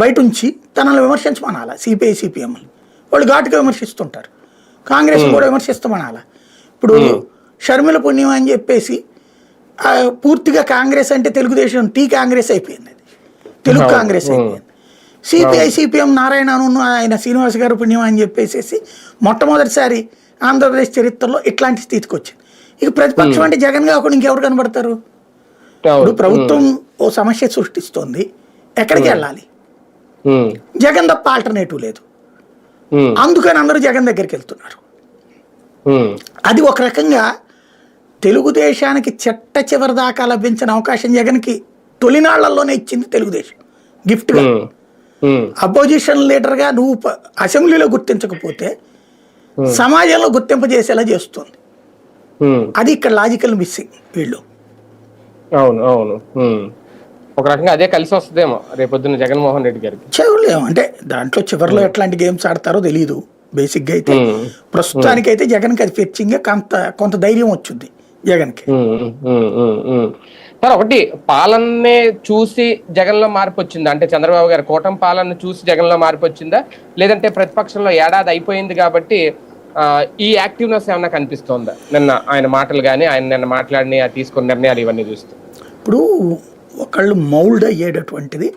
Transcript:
బయట ఉంచి తనను విమర్శించమనాల సిపిఐ సిపిఎంలు వాళ్ళు ఘాటుగా విమర్శిస్తుంటారు. కాంగ్రెస్ కూడా విమర్శిస్తామనాల. ఇప్పుడు షర్మిల పుణ్యం అని చెప్పేసి పూర్తిగా కాంగ్రెస్ అంటే తెలుగుదేశం కాంగ్రెస్ అయిపోయింది, అది తెలుగు కాంగ్రెస్ అయిపోయింది. సిపిఐ సిపిఎం నారాయణను ఆయన శ్రీనివాస్ గారు పుణ్యం అని చెప్పేసి మొట్టమొదటిసారి ఆంధ్రప్రదేశ్ చరిత్రలో ఇట్లాంటి స్థితికి వచ్చింది. ఇక ప్రతిపక్షం అంటే జగన్ కాకుండా ఇంకెవరు కనబడతారు? ఇప్పుడు ప్రభుత్వం ఓ సమస్య సృష్టిస్తోంది, ఎక్కడికి వెళ్ళాలి? జగన్ తప్ప ఆల్టర్నేటివ్ లేదు. అందుకని అందరూ జగన్ దగ్గరికి వెళ్తున్నారు. అది ఒక రకంగా తెలుగుదేశానికి చెట్ట చివరి దాకా లభించిన అవకాశం జగన్కి తొలినాళ్లలోనే ఇచ్చింది తెలుగుదేశం గిఫ్ట్గా. అపోజిషన్ లీడర్గా నువ్వు అసెంబ్లీలో గుర్తించకపోతే సమాజంలో గుర్తింపజేసేలా చేస్తుంది. అది ఇక్కడ లాజికల్ మిస్సింగ్ వీళ్ళు. అవును అవును, ఒక రకంగా అదే కలిసి వస్తుందేమో రేపొద్దున జగన్మోహన్ రెడ్డి గారికి. చెవులేము అంటే దాంట్లో చివరిలో ఎట్లాంటి గేమ్స్ ఆడతారో తెలియదు. బేసిక్గా అయితే ప్రస్తుతానికైతే జగన్కి అది ఫెచ్చింగ్ కొంత ధైర్యం వచ్చింది జగన్కి. సార్ ఒకటి, పాలనే చూసి జగన్లో మార్పు వచ్చిందా? అంటే చంద్రబాబు గారి కూటమి పాలన చూసి జగన్లో మార్పు వచ్చిందా, లేదంటే ప్రతిపక్షంలో ఏడాది అయిపోయింది కాబట్టి ఈ యాక్టివ్నెస్ ఏమన్నా కనిపిస్తోందా నిన్న ఆయన మాటలు కానీ ఆయన నిన్న మాట్లాడిన తీసుకున్న నిర్ణయాలు ఇవన్నీ చూస్తే? ఇప్పుడు ఒకళ్ళు మౌల్డ్ అయ్యేటటువంటిది